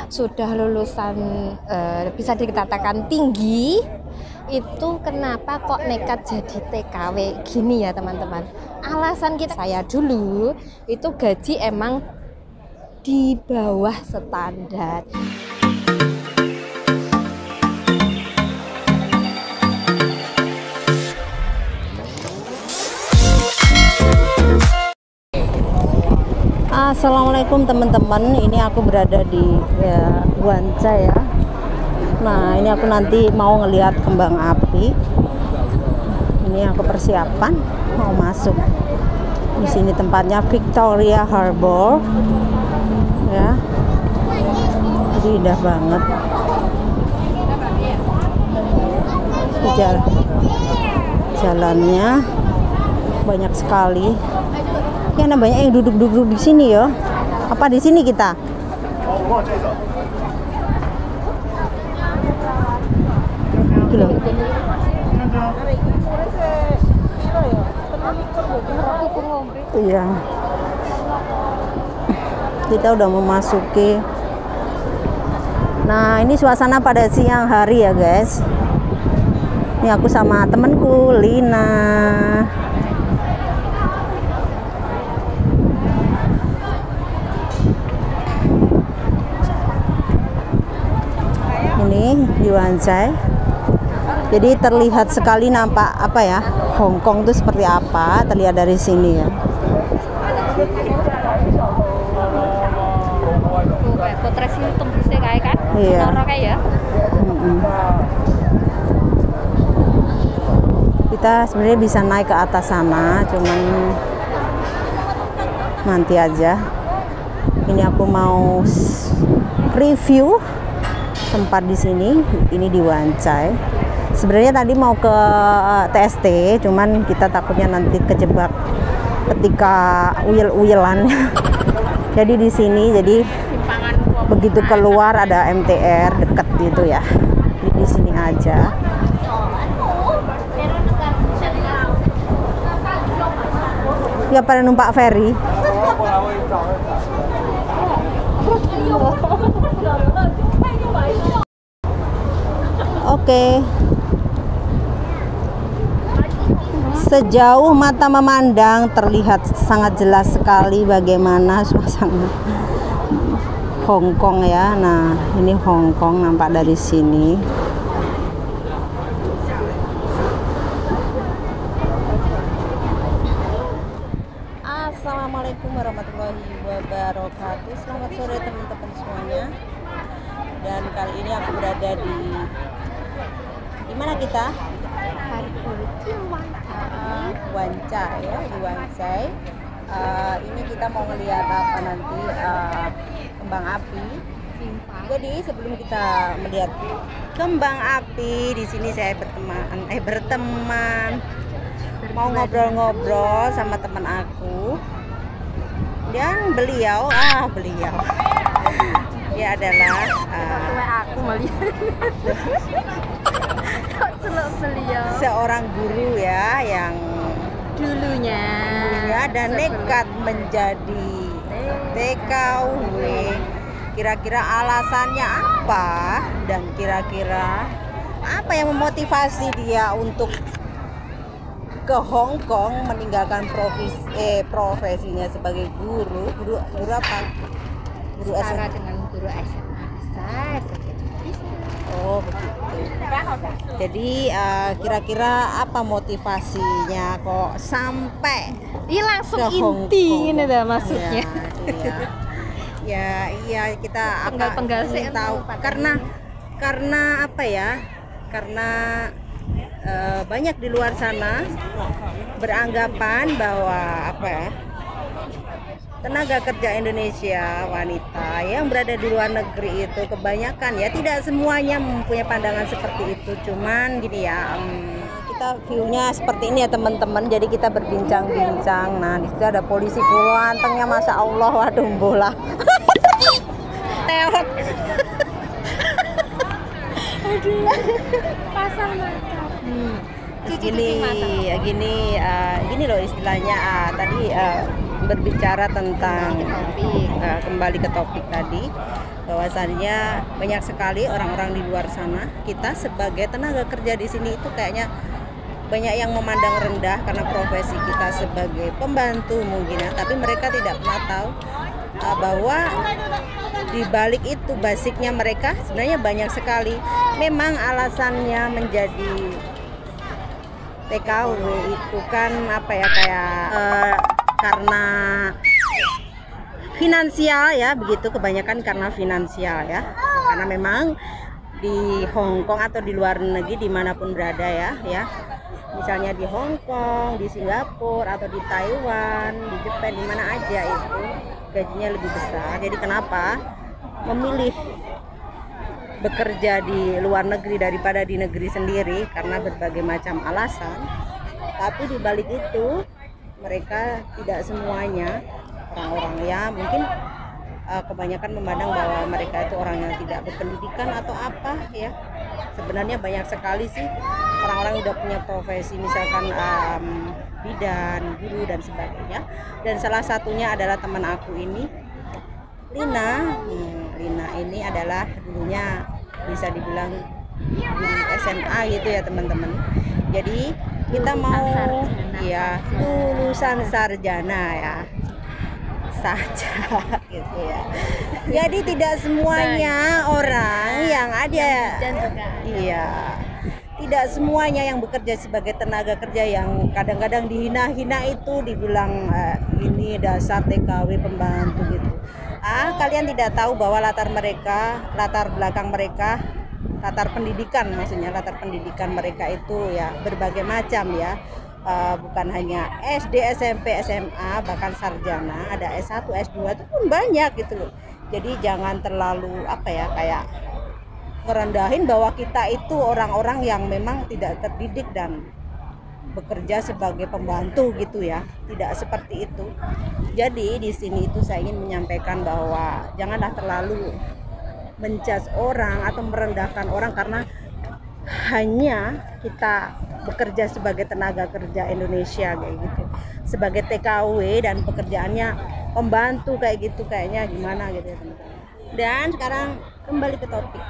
sudah lulusan bisa dikatakan tinggi, itu kenapa kok nekat jadi TKW gini ya teman-teman. Alasan saya dulu itu gaji emang di bawah standar. Assalamualaikum teman-teman, ini aku berada di Wancai ya. Nah, ini aku nanti mau ngelihat kembang api. Ini aku persiapan mau masuk. Di sini tempatnya Victoria Harbour. Ya. Jadi indah banget. Jalannya banyak sekali. Ya, banyak yang duduk-duduk di sini ya. Apa di sini kita? Gitu. Iya. Kita udah memasuki. Nah, ini suasana pada siang hari ya, guys. Ini aku sama temenku Lina. Di Wancai. Jadi terlihat sekali nampak apa ya, Hong Kong itu seperti apa, terlihat dari sini ya. Kayak potret Hilton kayak kan? Iya. Kayak ya. Kita sebenarnya bisa naik ke atas sana, cuman nanti aja. Ini aku mau review tempat di sini, ini di Wancai. Sebenarnya tadi mau ke TST, cuman kita takutnya nanti kejebak ketika uyel-uyelan. Jadi di sini, jadi begitu keluar ada MTR deket gitu ya. Jadi di sini aja. Ya pada numpak ferry. Oke. Sejauh mata memandang terlihat sangat jelas sekali bagaimana suasana Hong Kong ya. Nah, ini Hong Kong nampak dari sini. Assalamualaikum warahmatullahi wabarakatuh. Selamat sore teman-teman semuanya. Dan kali ini aku berada di mana kita? Wancai ya, di Wancai. Ini kita mau melihat apa nanti, kembang api. Jadi sebelum kita melihat kembang api, di sini saya berteman mau ngobrol-ngobrol sama teman aku. Dan beliau dia adalah aku melihat seorang guru ya, yang dulunya dan nekat menjadi TKW. Kira-kira alasannya apa, dan kira-kira apa yang memotivasi dia untuk ke Hong Kong meninggalkan profesinya sebagai guru apa? Guru setara SMA. dengan guru SMA besar. Oh begitu. Jadi kira-kira apa motivasinya kok sampai langsung ke Hong inti Kong? ini dah maksudnya. Iya kita Penggal ingin tahu karena apa ya? Karena banyak di luar sana beranggapan bahwa apa ya? Tenaga kerja Indonesia wanita yang berada di luar negeri itu kebanyakan ya, tidak semuanya mempunyai pandangan seperti itu, cuman gini ya, kita view-nya seperti ini ya teman-teman. Jadi kita berbincang-bincang. Nah di situ ada polisi gantengnya, masya Allah, waduh bola teot. Aduh, pasang mata. Gini loh istilahnya, tadi berbicara tentang topik. kembali ke topik tadi, bahwasannya banyak sekali orang-orang di luar sana, kita sebagai tenaga kerja di sini itu kayaknya banyak yang memandang rendah karena profesi kita sebagai pembantu mungkin ya, tapi mereka tidak pernah tahu bahwa di balik itu basicnya mereka sebenarnya banyak sekali. Memang alasannya menjadi TKW itu kan apa ya, kayak karena finansial ya, begitu, kebanyakan karena finansial ya, karena memang di Hong Kong atau di luar negeri dimanapun berada ya, misalnya di Hong Kong, di Singapura atau di Taiwan, di Jepang, di mana aja itu gajinya lebih besar. Jadi kenapa memilih bekerja di luar negeri daripada di negeri sendiri? Karena berbagai macam alasan. Tapi di balik itu mereka tidak semuanya orang-orang ya, mungkin kebanyakan memandang bahwa mereka itu orang yang tidak berpendidikan atau apa ya. Sebenarnya banyak sekali sih orang-orang udah punya profesi, misalkan bidan, guru dan sebagainya. Dan salah satunya adalah teman aku ini, Lina. Lina ini adalah dulunya bisa dibilang guru SMA gitu ya teman-teman. Jadi kita mau ya lulusan sarjana ya saja gitu ya. Jadi tidak semuanya orang yang ada, iya, tidak semuanya yang bekerja sebagai tenaga kerja yang kadang-kadang dihina-hina itu dibilang ini dasar TKW pembantu gitu. Kalian tidak tahu bahwa latar belakang mereka, latar pendidikan maksudnya, latar pendidikan mereka itu ya berbagai macam ya. Bukan hanya SD, SMP, SMA, bahkan sarjana, ada S1, S2 itu pun banyak gitu loh. Jadi jangan terlalu apa ya, kayak ngerendahin bahwa kita itu orang-orang yang memang tidak terdidik dan bekerja sebagai pembantu gitu ya. Tidak seperti itu. Jadi di sini itu saya ingin menyampaikan bahwa janganlah terlalu menjudge orang atau merendahkan orang karena hanya kita bekerja sebagai tenaga kerja Indonesia kayak gitu, sebagai TKW dan pekerjaannya pembantu kayak gitu, kayaknya gimana gitu ya teman-teman. Dan sekarang kembali ke topik,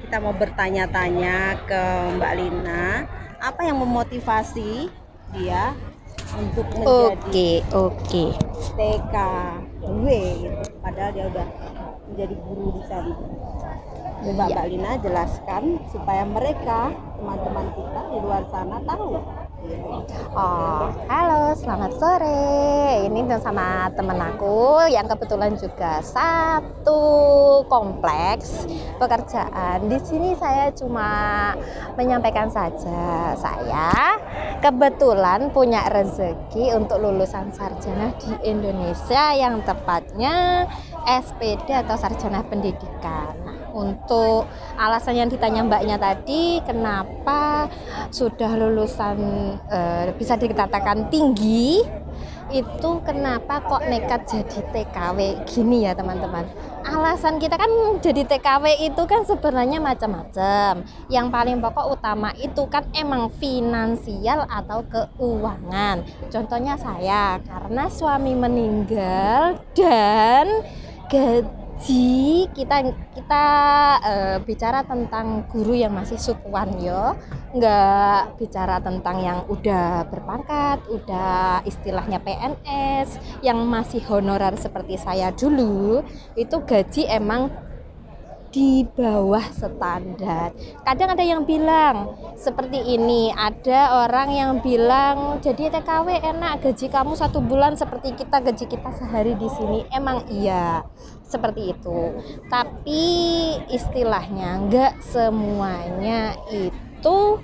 kita mau bertanya-tanya ke Mbak Lina, apa yang memotivasi dia untuk menjadi TKW gitu, padahal dia udah menjadi guru di sana. Coba Mbak Lina jelaskan supaya mereka, teman-teman kita di luar sana tahu. Halo, selamat sore. Ini sama temen aku yang kebetulan juga satu kompleks pekerjaan. Di sini saya cuma menyampaikan saja, saya kebetulan punya rezeki untuk lulusan sarjana di Indonesia, yang tepatnya SPD atau sarjana pendidikan. Untuk alasan yang ditanya mbaknya tadi, kenapa sudah lulusan bisa dikatakan tinggi, itu kenapa kok nekat jadi TKW gini ya teman-teman. Alasan kita kan jadi TKW itu kan sebenarnya macam-macam. Yang paling pokok utama itu kan emang finansial atau keuangan. Contohnya saya, karena suami meninggal dan gaji kita bicara tentang guru yang masih sukuan yo, nggak bicara tentang yang udah berpangkat, udah istilahnya PNS, yang masih honorer seperti saya dulu, itu gaji emang di bawah standar. Kadang ada yang bilang seperti ini, ada orang yang bilang jadi TKW enak, gaji kamu 1 bulan seperti gaji kita sehari di sini. Emang iya seperti itu, tapi istilahnya nggak semuanya itu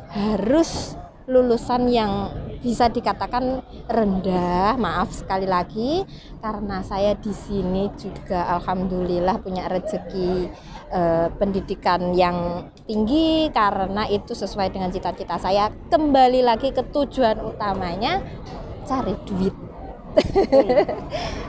harus lulusan yang bisa dikatakan rendah. Maaf sekali lagi, karena saya di sini juga alhamdulillah punya rezeki pendidikan yang tinggi, karena itu sesuai dengan cita-cita saya. Kembali lagi ke tujuan utamanya, cari duit.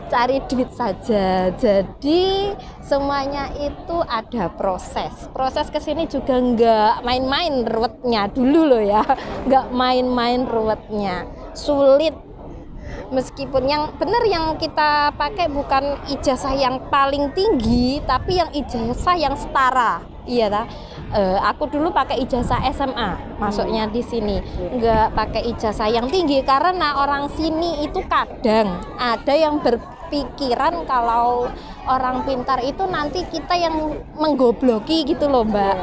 Cari duit saja. Jadi semuanya itu ada proses kesini juga nggak main-main ruwetnya dulu loh ya, nggak main-main ruwetnya, sulit Meskipun yang benar yang kita pakai bukan ijazah yang paling tinggi, tapi yang ijazah yang setara. Iya ta? Aku dulu pakai ijazah SMA, masuknya di sini. Nggak pakai ijazah yang tinggi karena orang sini itu kadang ada yang berpikiran kalau orang pintar itu nanti kita yang menggobloki gitu loh, Mbak.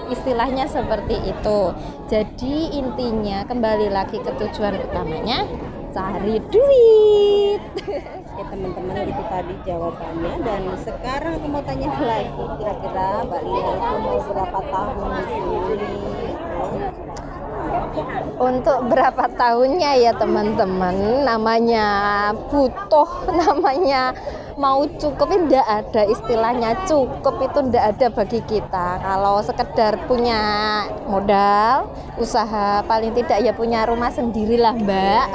Istilahnya seperti itu. Jadi intinya kembali lagi ke tujuan utamanya, cari duit. Oke teman-teman, itu tadi jawabannya. Dan sekarang aku mau tanya lagi, kira-kira Mbak Lia itu mau berapa tahun di sini? Untuk berapa tahunnya ya teman-teman, namanya butuh, namanya mau cukup, tidak ada istilahnya cukup itu tidak ada bagi kita. Kalau sekedar punya modal usaha, paling tidak ya punya rumah sendirilah Mbak.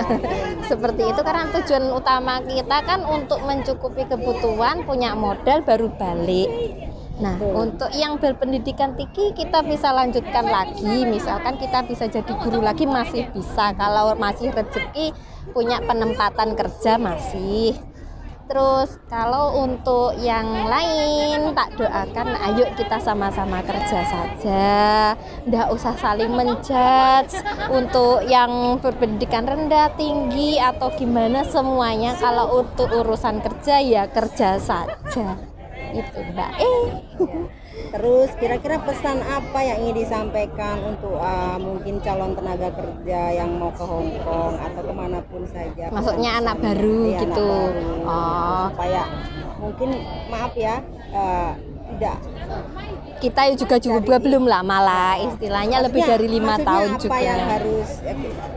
Seperti itu, karena tujuan utama kita kan untuk mencukupi kebutuhan, punya modal baru balik. Nah, untuk yang berpendidikan tinggi kita bisa lanjutkan lagi, misalkan kita bisa jadi guru lagi masih bisa, kalau masih rezeki punya penempatan kerja masih. Terus kalau untuk yang lain tak doakan, ayo kita sama-sama kerja saja, nggak usah saling menjudge untuk yang berpendidikan rendah, tinggi atau gimana, semuanya kalau untuk urusan kerja ya kerja saja. Itu Mbak. Terus kira-kira pesan apa yang ingin disampaikan untuk mungkin calon tenaga kerja yang mau ke Hong Kong atau kemanapun saja? Maksudnya anak baru gitu. Anak baru. Oh. Supaya mungkin maaf ya, tidak, Kita juga belum lama lah, istilahnya lebih dari 5 tahun apa juga. yang harus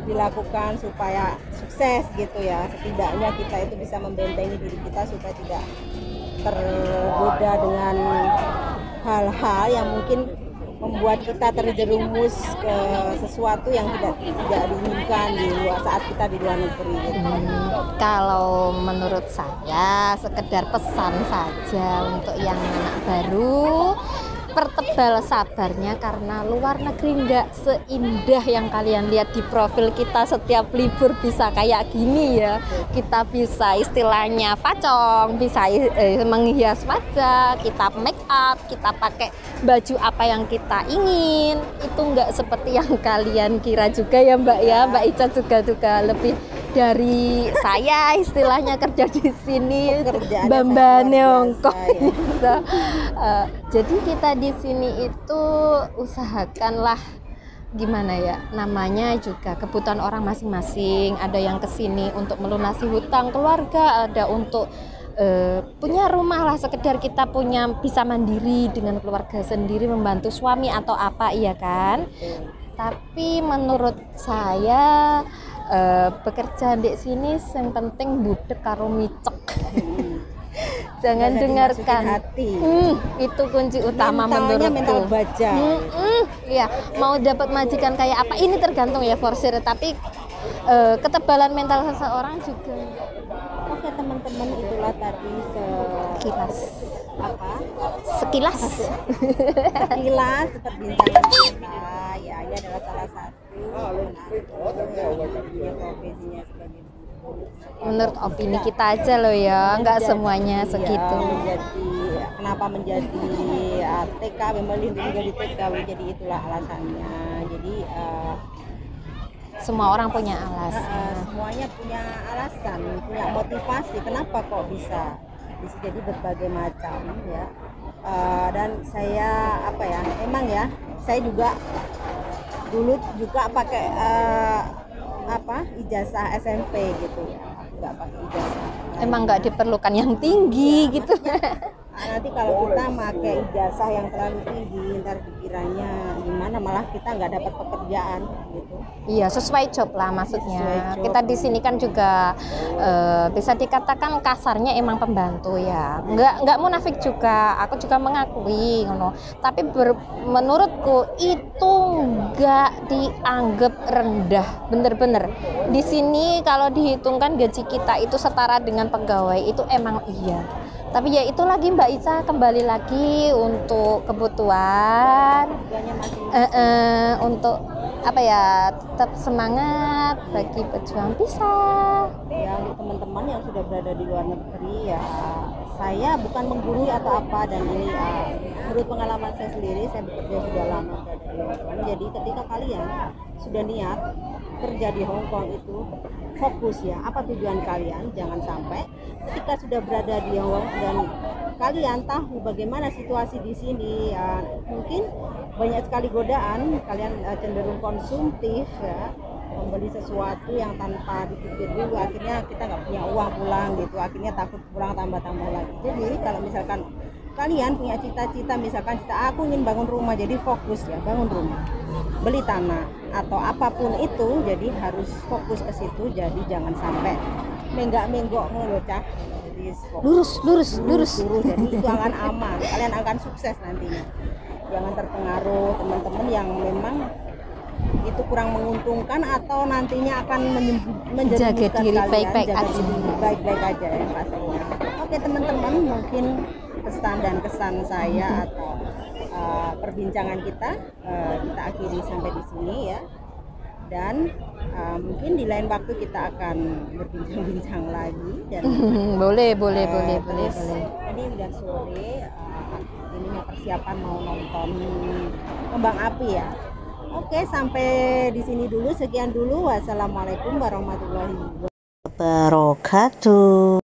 dilakukan supaya sukses gitu ya, setidaknya kita itu bisa membentengi diri kita supaya tidak tergoda dengan hal-hal yang mungkin membuat kita terjerumus ke sesuatu yang tidak diinginkan di luar saat kita di luar negeri gitu. Kalau menurut saya sekedar pesan saja untuk yang anak baru, pertebal sabarnya karena luar negeri nggak seindah yang kalian lihat di profil kita. Setiap libur bisa kayak gini ya, kita bisa istilahnya facong, bisa menghias wajah, kita make up, kita pakai baju apa yang kita ingin. Itu nggak seperti yang kalian kira juga ya Mbak ya. Mbak Ica juga lebih dari saya, istilahnya kerja di sini bambane Hongkong. Jadi kita di sini itu usahakanlah gimana ya, namanya juga kebutuhan orang masing-masing. Ada yang kesini untuk melunasi hutang keluarga, ada untuk punya rumah lah, sekedar kita punya bisa mandiri dengan keluarga sendiri, membantu suami atau apa, iya kan. Tapi menurut saya bekerja di sini yang penting budek karo micek. Jangan dengarkan hati. Itu kunci utama menurutku. Mental baja. Iya, mau dapat majikan kayak apa ini tergantung ya forsir, tapi ketebalan mental seseorang juga. Oke teman-teman, itulah tadi sekilas perbincangan kita. Ya, ini adalah salah satu profesinya sebagai menurut opini kita aja loh ya, nggak semuanya segitu. Kenapa menjadi TKW, memilih menjadi TKW, jadi itulah alasannya. Jadi semua orang punya alasan. Semuanya punya alasan, punya motivasi kenapa kok bisa jadi berbagai macam ya. Dan saya emang ya, saya juga dulu juga pakai ijazah SMP gitu ya, nggak pakai ijazah. Emang nggak diperlukan yang tinggi gitu. Nanti kalau kita pakai ijazah yang terlalu tinggi, ntar dikiranya gimana, malah kita nggak dapat pekerjaan gitu. Iya, sesuai job lah maksudnya. Kita di sini kan juga bisa dikatakan kasarnya emang pembantu ya. Nggak munafik juga. Aku juga mengakui, ngono. Tapi menurutku itu nggak dianggap rendah, bener-bener. Di sini kalau dihitungkan gaji kita itu setara dengan pegawai, itu emang iya. Tapi ya itu lagi Mbak Ica, kembali lagi untuk kebutuhan, untuk apa ya, tetap semangat bagi pejuang pisah. Ya untuk teman-teman yang sudah berada di luar negeri ya, saya bukan menggurui atau apa, dan ini menurut pengalaman saya sendiri, saya bekerja sudah lama berada di Hong Kong. Jadi ketika kalian sudah niat kerja di Hong Kong itu fokus ya, apa tujuan kalian, jangan sampai ketika sudah berada di Hong Kong dan kalian tahu bagaimana situasi di sini, mungkin banyak sekali godaan, kalian cenderung konsumtif ya, membeli sesuatu yang tanpa dipikir dulu, akhirnya kita nggak punya uang pulang gitu, akhirnya takut pulang tambah-tambah lagi. Jadi kalau misalkan kalian punya cita-cita, misalkan aku ingin bangun rumah, jadi fokus ya bangun rumah, beli tanah atau apapun itu, jadi harus fokus ke situ. Jadi jangan sampai menggak-menggok ngelocah, jadi lurus. Jadi itu akan aman, kalian akan sukses nantinya. Jangan terpengaruh teman-teman yang memang itu kurang menguntungkan atau nantinya akan menjadi diri baik-baik aja. Baik-baik aja ya pastinya. Oke teman-teman, mungkin pesan dan kesan saya atau perbincangan kita akhiri sampai di sini ya. Dan mungkin di lain waktu kita akan berbincang-bincang lagi dan boleh. Ini udah sore, ini persiapan mau nonton kembang api ya. Oke, sampai di sini dulu, sekian dulu. Wassalamualaikum warahmatullahi wabarakatuh.